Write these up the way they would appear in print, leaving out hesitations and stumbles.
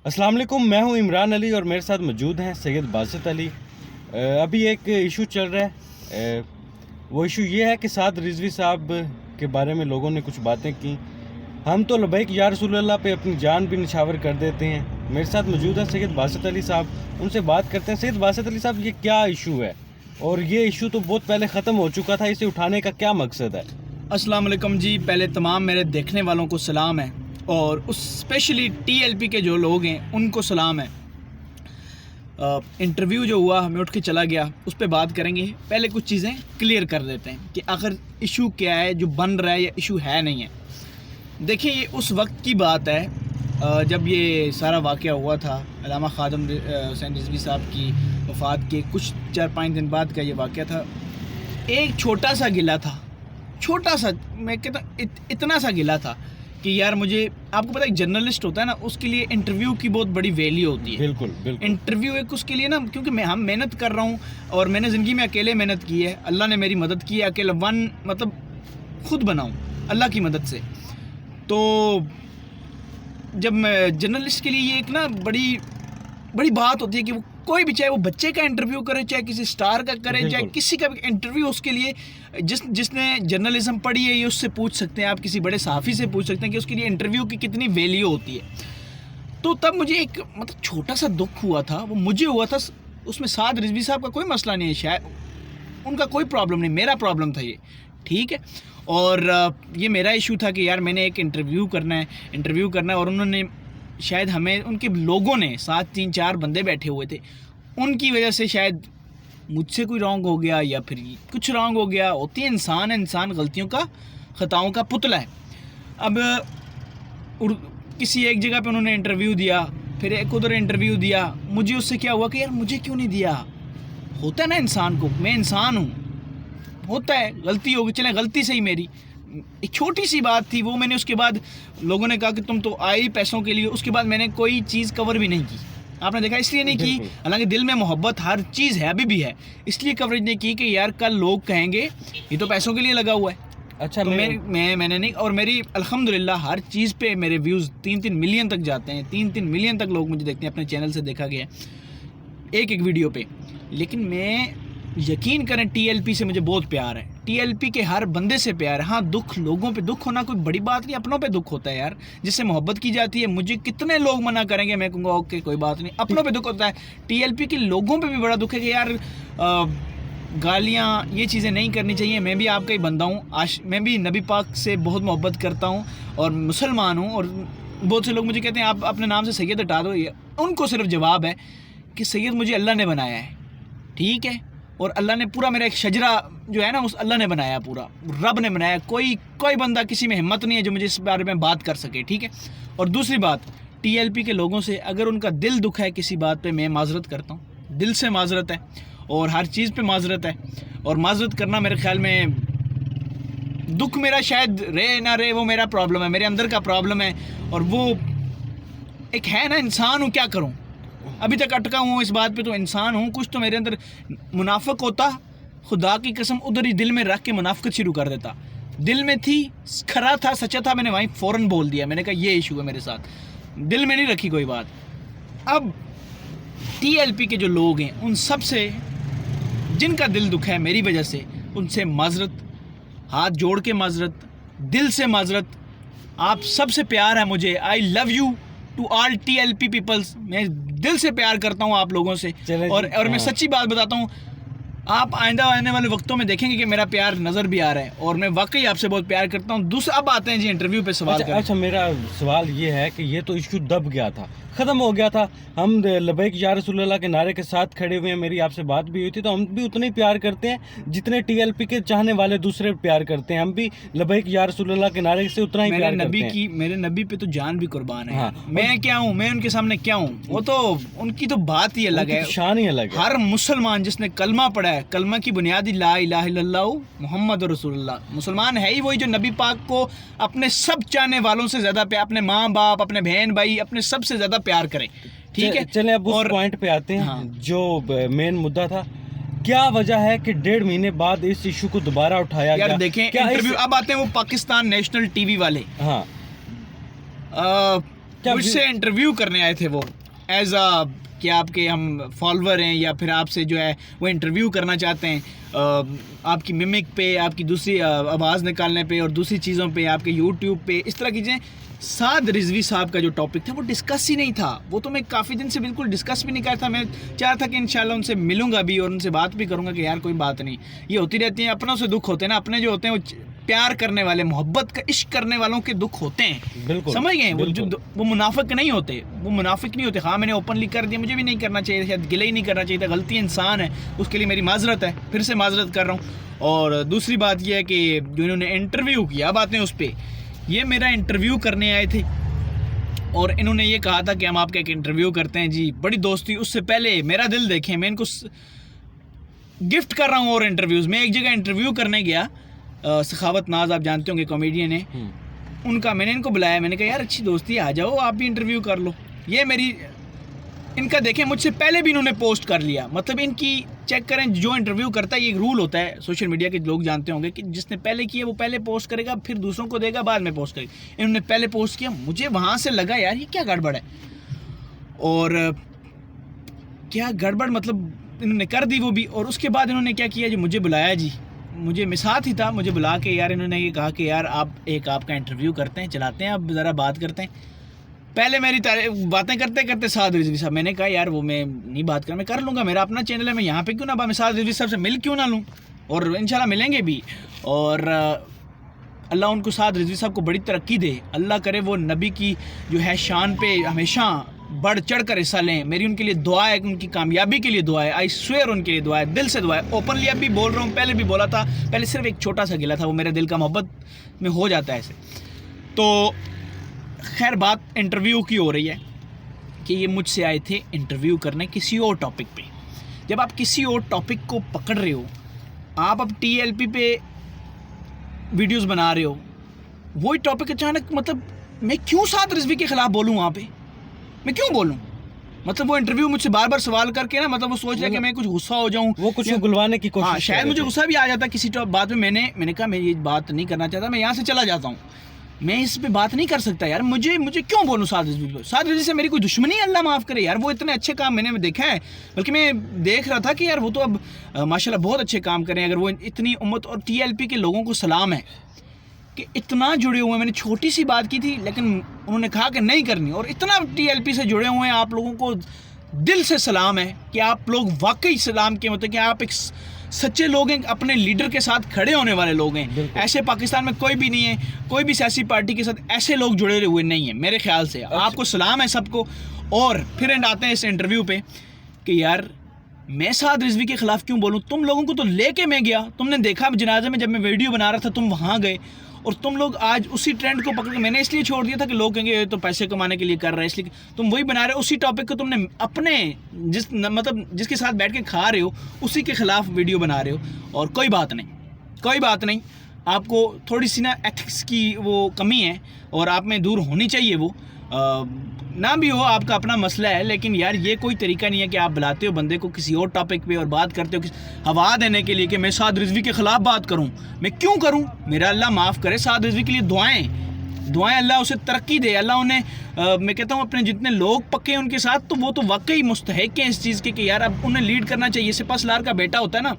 السلام علیکم، میں ہوں عمران علی اور میرے ساتھ موجود ہیں سید باسط علی۔ ابھی ایک ایشو چل رہا ہے، وہ ایشو یہ ہے کہ سعد رضوی صاحب کے بارے میں لوگوں نے کچھ باتیں کی۔ ہم تو لبیک یا رسول اللہ پہ اپنی جان بھی نچھاور کر دیتے ہیں۔ میرے ساتھ موجود ہیں سید باسط علی صاحب، ان سے بات کرتے ہیں۔ سید باسط علی صاحب، یہ کیا ایشو ہے اور یہ ایشو تو بہت پہلے ختم ہو چکا تھا، اسے اٹھانے کا کیا مقصد ہے؟ السلام علیکم جی، پہلے تمام میرے دیکھنے والوں کو سلام ہے اور اسپیشلی ٹی ایل پی کے جو لوگ ہیں ان کو سلام ہے۔ انٹرویو جو ہوا میں اٹھ کے چلا گیا، اس پہ بات کریں گے۔ پہلے کچھ چیزیں کلیئر کر دیتے ہیں کہ آخر ایشو کیا ہے، جو بن رہا ہے یا ایشو ہے نہیں ہے۔ دیکھیں، یہ اس وقت کی بات ہے جب یہ سارا واقعہ ہوا تھا۔ علامہ خادم حسین رضوی صاحب کی وفات کے کچھ 4-5 دن بعد کا یہ واقعہ تھا۔ ایک چھوٹا سا گلہ تھا، چھوٹا سا، میں کہتا ہوں اتنا سا گلا تھا کہ یار مجھے، آپ کو پتہ ہے ایک جرنلسٹ ہوتا ہے نا، اس کے لیے انٹرویو کی بہت بڑی ویلیو ہوتی ہے۔ بالکل بالکل، انٹرویو ایک اس کے لیے نا، کیونکہ ہم محنت کر رہا ہوں اور میں نے زندگی میں اکیلے محنت کی ہے، اللہ نے میری مدد کی ہے، اکیلا مطلب خود بناؤں اللہ کی مدد سے۔ تو جب میں جرنلسٹ کے لیے یہ ایک نا بڑی بات ہوتی ہے کہ وہ کوئی بھی، چاہے وہ بچے کا انٹرویو کرے، چاہے کسی سٹار کا کرے، چاہے کسی کا بھی انٹرویو، اس کے لیے جس نے جرنلزم پڑھی ہے یہ اس سے پوچھ سکتے ہیں، آپ کسی بڑے صحافی سے پوچھ سکتے ہیں کہ اس کے لیے انٹرویو کی کتنی ویلیو ہوتی ہے۔ تو تب مجھے ایک مطلب چھوٹا سا دکھ ہوا تھا، وہ مجھے ہوا تھا۔ اس میں سعد رضوی صاحب کا کوئی مسئلہ نہیں ہے، شاید ان کا کوئی پرابلم نہیں، میرا پرابلم تھا یہ، ٹھیک ہے۔ اور یہ میرا ایشو تھا کہ یار میں نے ایک انٹرویو کرنا ہے اور انہوں نے شاید ہمیں، ان کے لوگوں نے ساتھ 3-4 بندے بیٹھے ہوئے تھے، ان کی وجہ سے شاید مجھ سے کوئی رانگ ہو گیا یا پھر کچھ رانگ ہو گیا۔ ہوتی ہے، انسان غلطیوں کا، خطاؤں کا پتلا ہے۔ اب کسی ایک جگہ پہ انہوں نے انٹرویو دیا، پھر ایک ادھر انٹرویو دیا، مجھے اس سے کیا ہوا کہ یار مجھے کیوں نہیں دیا؟ ہوتا ہے نا انسان کو، میں انسان ہوں، ہوتا ہے، غلطی ہوگی، چلیں غلطی سے ہی میری ایک چھوٹی سی بات تھی وہ، میں نے اس کے بعد لوگوں نے کہا کہ تم تو آئے ہی پیسوں کے لیے، اس کے بعد میں نے کوئی چیز کور بھی نہیں کی۔ آپ نے دیکھا، اس لیے نہیں کی، حالانکہ دل میں محبت ہر چیز ہے، ابھی بھی ہے، اس لیے کوریج نہیں کی کہ یار کل لوگ کہیں گے یہ تو پیسوں کے لیے لگا ہوا ہے۔ اچھا، تو میں نے نہیں، اور میری الحمدللہ ہر چیز پہ میرے ویوز 3 ملین تک جاتے ہیں، 3 ملین تک لوگ مجھے دیکھتے ہیں، اپنے چینل سے دیکھا گیا ہے ایک ویڈیو پہ۔ لیکن میں، یقین کریں، ٹی ایل پی سے مجھے بہت پیار ہے، ٹی ایل پی کے ہر بندے سے پیار ہے۔ ہاں، دکھ، لوگوں پہ دکھ ہونا کوئی بڑی بات نہیں، اپنوں پہ دکھ ہوتا ہے یار، جس سے محبت کی جاتی ہے۔ مجھے کتنے لوگ منع کریں گے، میں کہوں گا اوکے کوئی بات نہیں، اپنوں پہ دکھ ہوتا ہے۔ ٹی ایل پی کے لوگوں پہ بھی بڑا دکھ ہے کہ یار گالیاں، یہ چیزیں نہیں کرنی چاہیے۔ میں بھی آپ کا ہی بندہ ہوں، میں بھی نبی پاک سے بہت محبت کرتا ہوں اور مسلمان ہوں، اور بہت سے لوگ مجھے کہتے ہیں آپ اپنے نام سے سید ہٹا دو۔ ان کو صرف جواب ہے کہ سید مجھے اللہ نے بنایا ہے، ٹھیک ہے، اور اللہ نے پورا میرا ایک شجرہ جو ہے نا، اس اللہ نے بنایا، پورا رب نے بنایا۔ کوئی بندہ، کسی میں ہمت نہیں ہے جو مجھے اس بارے میں بات کر سکے، ٹھیک ہے۔ اور دوسری بات، ٹی ایل پی کے لوگوں سے اگر ان کا دل دکھ ہے کسی بات پہ، میں معذرت کرتا ہوں، دل سے معذرت ہے، اور ہر چیز پہ معذرت ہے، اور معذرت کرنا میرے خیال میں، دکھ میرا شاید رہے نہ رہے وہ میرا پرابلم ہے، میرے اندر کا پرابلم ہے، اور وہ ایک ہے نا، انسان ہوں، کیا کروں، ابھی تک اٹکا ہوں اس بات پہ، تو انسان ہوں، کچھ تو میرے اندر منافق ہوتا، خدا کی قسم ادھر ہی دل میں رکھ کے منافقت شروع کر دیتا۔ دل میں تھی، کھرا تھا، سچا تھا، میں نے وہیں فوراً بول دیا، میں نے کہا یہ ایشو ہے میرے ساتھ، دل میں نہیں رکھی کوئی بات۔ اب ٹی ایل پی کے جو لوگ ہیں، ان سب سے جن کا دل دکھ ہے میری وجہ سے، ان سے معذرت، ہاتھ جوڑ کے معذرت، دل سے معذرت۔ آپ سب سے پیار ہے مجھے، I love you to all T L P peoples, میں دل سے پیار کرتا ہوں آپ لوگوں سے، اور میں سچی بات بتاتا ہوں، آپ آئندہ آنے والے وقتوں میں دیکھیں گے کہ میرا پیار نظر بھی آ رہا ہے، اور میں واقعی آپ سے بہت پیار کرتا ہوں۔ دوسرا، اب آتے ہیں جی انٹرویو پہ سوال کریں۔ اچھا، میرا سوال یہ ہے کہ یہ تو ایشو دب گیا تھا، ختم ہو گیا تھا، ہم لبیک یا رسول اللہ کے نعرے کے ساتھ کھڑے ہوئے ہیں، میری آپ سے بات بھی ہوئی تھی، تو ہم بھی اتنے ہی پیار کرتے ہیں جتنے ٹی ایل پی کے چاہنے والے دوسرے پیار کرتے ہیں، ہم بھی لبیک یا رسول اللہ کے نعرے سے اتنا ہی پیار کرتے ہیں۔ میرے نبی پہ تو جان بھی قربان ہے، میں کیا ہوں، میں ان کے سامنے کیا ہوں، وہ تو ان کی تو بات ہی الگ ہے، شان ہی الگ ہے۔ ہر مسلمان جس نے کلمہ پڑھا ہے، کلمہ کی بنیادی لا الہ الا اللہ محمد رسول اللہ، مسلمان ہے ہی وہی جو نبی پاک کو اپنے سب چاہنے والوں سے زیادہ پیار، اپنے ماں باپ، اپنے بہن بھائی، اپنے سب سے زیادہ پیار کرے، ٹھیک ہے۔ چلیں اب اس پوائنٹ پہ آتے ہیں جو مین مدعا تھا، کیا وجہ ہے کہ 1.5 مہینے بعد اس ایشو کو دوبارہ اٹھایا گیا؟ یار دیکھیں، انٹرویو اب آتے ہیں وہ پاکستان نیشنل ٹی وی والے، ہاں، مجھ سے انٹرویو کرنے آئے تھے وہ ایز اے کہ آپ کے ہم فالوور ہیں یا پھر آپ سے جو ہے وہ انٹرویو کرنا چاہتے ہیں آپ کی ممک پہ، آپ کی دوسری آواز نکالنے پہ اور دوسری چیزوں پہ، آپ کے یوٹیوب پہ اس طرح کی چیزیں. سعد رضوی صاحب کا جو ٹاپک تھا وہ ڈسکس ہی نہیں تھا. وہ تو میں کافی دن سے بالکل ڈسکس بھی نہیں کر تھا. میں چاہ رہا تھا کہ انشاءاللہ ان سے ملوں گا بھی اور ان سے بات بھی کروں گا کہ یار کوئی بات نہیں، یہ ہوتی رہتی ہیں، اپنوں سے دکھ ہوتے ہیں نا. اپنے جو ہوتے ہیں وہ پیار کرنے والے، محبت کا عشق کرنے والوں کے دکھ ہوتے ہیں. بالکل سمجھ گئے؟ وہ منافق نہیں ہوتے، وہ منافق نہیں ہوتے. ہاں میں نے اوپنلی کر دیا، مجھے بھی نہیں کرنا چاہیے، شاید گلے ہی نہیں کرنا چاہیے تھا. غلطی انسان ہے، اس کے لیے میری معذرت ہے، پھر سے معذرت کر رہا ہوں. اور دوسری بات یہ ہے کہ جو انہوں نے انٹرویو کیا، اب آتے ہیں اس پہ. یہ میرا انٹرویو کرنے آئے تھے اور انہوں نے یہ کہا تھا کہ ہم آپ کا ایک انٹرویو کرتے ہیں جی. بڑی دوستی. اس سے پہلے میرا دل دیکھیں، میں ان کو گفٹ کر رہا ہوں اور انٹرویوز. میں ایک جگہ انٹرویو کرنے گیا، سخاوت ناز آپ جانتے ہوں گے کامیڈین ہیں ان کا. میں نے ان کو بلایا، میں نے کہا یار اچھی دوستی، آ جاؤ آپ بھی انٹرویو کر لو. یہ میری ان کا دیکھیں مجھ سے پہلے بھی انہوں نے پوسٹ کر لیا. مطلب ان کی چیک کریں، جو انٹرویو کرتا ہے یہ ایک رول ہوتا ہے سوشل میڈیا کے لوگ جانتے ہوں گے کہ جس نے پہلے کیا وہ پہلے پوسٹ کرے گا، پھر دوسروں کو دے گا، بعد میں پوسٹ کرے گا. انہوں نے پہلے پوسٹ کیا. مجھے وہاں سے لگا یار یہ کیا گڑبڑ ہے، اور کیا گڑبڑ مطلب انہوں نے کر دی وہ بھی. اور اس کے بعد انہوں نے کیا کیا جی، مجھے بلایا جی. مجھے مساعد ہی تھا، مجھے بلا کے یار انہوں نے یہ کہا کہ یار آپ کا انٹرویو کرتے ہیں، چلاتے ہیں، اب ذرا بات کرتے ہیں. پہلے میری باتیں کرتے کرتے سعد رضوی صاحب، میں نے کہا یار وہ میں نہیں بات میں کر لوں گا، میرا اپنا چینل ہے، میں یہاں پہ کیوں نہ میں سعد رضوی صاحب سے مل کیوں نہ لوں، اور انشاءاللہ ملیں گے بھی. اور اللہ ان کو سعد رضوی صاحب کو بڑی ترقی دے. اللہ کرے وہ نبی کی جو ہے شان پہ ہمیشہ بڑھ چڑھ کر حصہ لیں. میری ان کے لیے دعا ہے، ان کی کامیابی کے لیے دعا ہے. آئی سویئر ان کے لیے دعا ہے، دل سے دعا ہے. اوپنلی اب بھی بول رہا ہوں، پہلے بھی بولا تھا. پہلے صرف ایک چھوٹا سا گلا تھا، وہ میرے دل کا محبت میں ہو جاتا ہے ایسے. تو خیر بات انٹرویو کی ہو رہی ہے کہ یہ مجھ سے آئے تھے انٹرویو کرنے کسی اور ٹاپک پہ. جب آپ کسی اور ٹاپک کو پکڑ رہے ہو، آپ اب ٹی ایل پی پہ ویڈیوز بنا رہے ہو، وہی ٹاپک اچانک مطلب میں کیوں سعد رضوی کے خلاف بولوں وہاں پہ؟ میں کیوں بولوں؟ مطلب وہ انٹرویو مجھ سے بار بار سوال کر کے نا، مطلب وہ سوچ رہا ہے کہ میں کچھ غصہ ہو جاؤں، وہ کچھ گلوانے کی کوشش. ہاں شاید مجھے غصہ بھی آ جاتا کسی بات میں. میں نے کہا میں یہ بات نہیں کرنا چاہتا، میں یہاں سے چلا جاتا ہوں، میں اس پہ بات نہیں کر سکتا یار. مجھے کیوں بولوں سعد رضوی پہ؟ سعد رضوی سے میری کوئی دشمنی ہے، اللہ معاف کرے یار. وہ اتنے اچھے کام میں نے دیکھا ہے، بلکہ میں دیکھ رہا تھا کہ یار وہ تو اب ماشاءاللہ بہت اچھے کام کریں. اگر وہ اتنی امت اور ٹی ایل پی کے لوگوں کو سلام ہے کہ اتنا جڑے ہوئے ہیں. میں نے چھوٹی سی بات کی تھی لیکن انہوں نے کہا کہ نہیں کرنی، اور اتنا ٹی ایل پی سے جڑے ہوئے ہیں. آپ لوگوں کو دل سے سلام ہے کہ آپ لوگ واقعی سلام کے مطلب کہ آپ ایک سچے لوگ ہیں، اپنے لیڈر کے ساتھ کھڑے ہونے والے لوگ ہیں. ایسے پاکستان میں کوئی بھی نہیں ہے، کوئی بھی سیاسی پارٹی کے ساتھ ایسے لوگ جڑے ہوئے نہیں ہیں میرے خیال سے. آپ کو سلام ہے سب کو. اور پھر آتے ہیں اس انٹرویو پہ کہ یار میں سعد رضوی کے خلاف کیوں بولوں؟ تم لوگوں کو تو لے کے میں گیا، تم نے دیکھا جنازے میں جب میں ویڈیو بنا رہا تھا تم وہاں گئے، اور تم لوگ آج اسی ٹرینڈ کو پکڑ کے، میں نے اس لیے چھوڑ دیا تھا کہ لوگ کہیں گے یہ تو پیسے کمانے کے لیے کر رہے ہیں، اس لیے تم وہی بنا رہے ہو. اسی ٹاپک کو تم نے اپنے جس کے ساتھ بیٹھ کے کھا رہے ہو اسی کے خلاف ویڈیو بنا رہے ہو. اور کوئی بات نہیں، آپ کو تھوڑی سی نا ایتھکس کی وہ کمی ہے اور آپ میں دور ہونی چاہیے. وہ نہ بھی ہو، آپ کا اپنا مسئلہ ہے، لیکن یار یہ کوئی طریقہ نہیں ہے کہ آپ بلاتے ہو بندے کو کسی اور ٹاپک پہ اور بات کرتے ہو ہوا دینے کے لیے کہ میں سعد رضوی کے خلاف بات کروں. میں کیوں کروں؟ میرا اللہ معاف کرے. سعد رضوی کے لیے دعائیں اللہ اسے ترقی دے. اللہ انہیں میں کہتا ہوں اپنے جتنے لوگ پکے ہیں ان کے ساتھ، تو وہ تو واقعی مستحق ہیں اس چیز کے کہ یار اب انہیں لیڈ کرنا چاہیے. سپہ سالار کا بیٹا ہوتا ہے نا.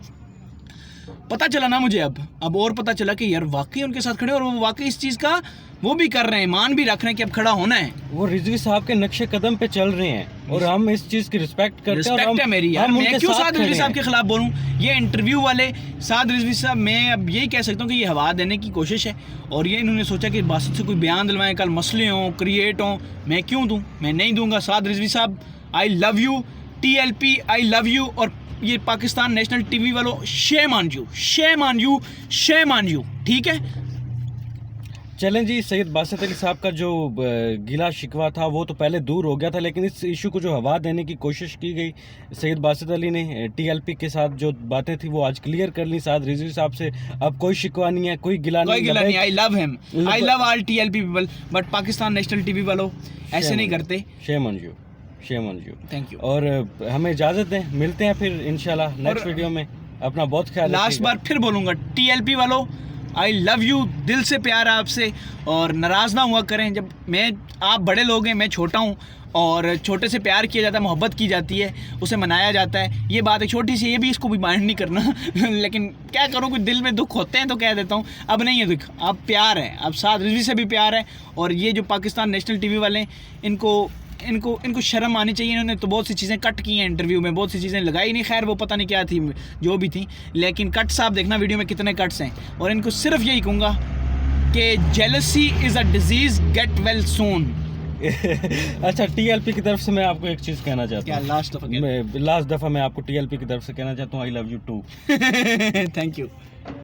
پتہ چلا نا مجھے اب اور پتہ چلا کہ یار واقعی ان کے ساتھ کھڑے اور وہ واقعی اس چیز کا وہ بھی کر رہے ہیں، مان بھی رکھ رہے ہیں کہ اب کھڑا ہونا ہے. وہ رضوی صاحب کے نقش قدم پہ چل رہے ہیں اور ہم اس چیز کی رسپیکٹ کرتے ہیں. رسپیکٹ ہے میری یار. میں کیوں سعد رضوی صاحب کے خلاف بولوں؟ یہ انٹرویو والے سعد رضوی صاحب، میں اب یہی کہہ سکتا ہوں کہ یہ ہوا دینے کی کوشش ہے، اور یہ انہوں نے سوچا کہ باسط سے کوئی بیان دلوائیں، کل مسئلے ہوں، کریٹ ہوں. میں کیوں دوں؟ میں نہیں دوں گا. سعد رضوی صاحب I love you, T L P I love you, اور یہ پاکستان نیشنل ٹی وی والوں شیم آن یو. ٹھیک ہے چلیں جی. سید باسط علی صاحب کا جو گلا شکوہ تھا وہ تو پہلے دور ہو گیا تھا، لیکن اس ایشو کو جو ہوا دینے کی کوشش کی گئی سید باسط علی نے ٹی ایل پی کے ساتھ جو باتیں تھیں وہ آج کلیئر کر لی. سعد رضوی صاحب سے اب کوئی شکوہ نہیں ہے، کوئی گلا نہیں. I love him, I love all T L P people, but Pakistan national T V والوں ایسے نہیں کرتے. Shame on you. Thank you. اور ہمیں اجازت دیں، ملتے ہیں پھر انشاءاللہ نیکسٹ ویڈیو میں. اپنا بہت خیال. لاسٹ بار پھر بولوں گا، ٹی ایل پی والوں آئی لو یو، دل سے پیار آپ سے، اور ناراض نہ ہوا کریں. جب آپ بڑے لوگ ہیں، میں چھوٹا ہوں، اور چھوٹے سے پیار کیا جاتا ہے، محبت کی جاتی ہے، اسے منایا جاتا ہے. یہ بات ایک چھوٹی سی، یہ بھی اس کو بھی مائنڈ نہیں کرنا لیکن کیا کروں، کوئی دل میں دکھ ہوتے ہیں تو کہہ دیتا ہوں. اب نہیں ہے دکھ، اب پیار ہے، اب ساتھ رضوی سے بھی پیار ہے. اور یہ جو پاکستان نیشنل ٹی وی والے ہیں، ان کو شرم آنی چاہیے. انہوں نے تو بہت سی چیزیں کٹ کی ہیں انٹرویو میں، بہت سی چیزیں لگائی نہیں، خیر وہ پتہ نہیں کیا تھی، جو بھی تھیں، لیکن کٹ صاحب دیکھنا ویڈیو میں کتنے کٹس ہیں. اور ان کو صرف یہی کہوں گا کہ jealousy is a disease, get well soon. اچھا، ٹی ایل پی کی طرف سے میں آپ کو ایک چیز کہنا چاہتا ہوں. لاسٹ دفعہ میں آپ کو ٹی ایل پی کی طرف سے کہنا چاہتا ہوں، I love you too. Thank you.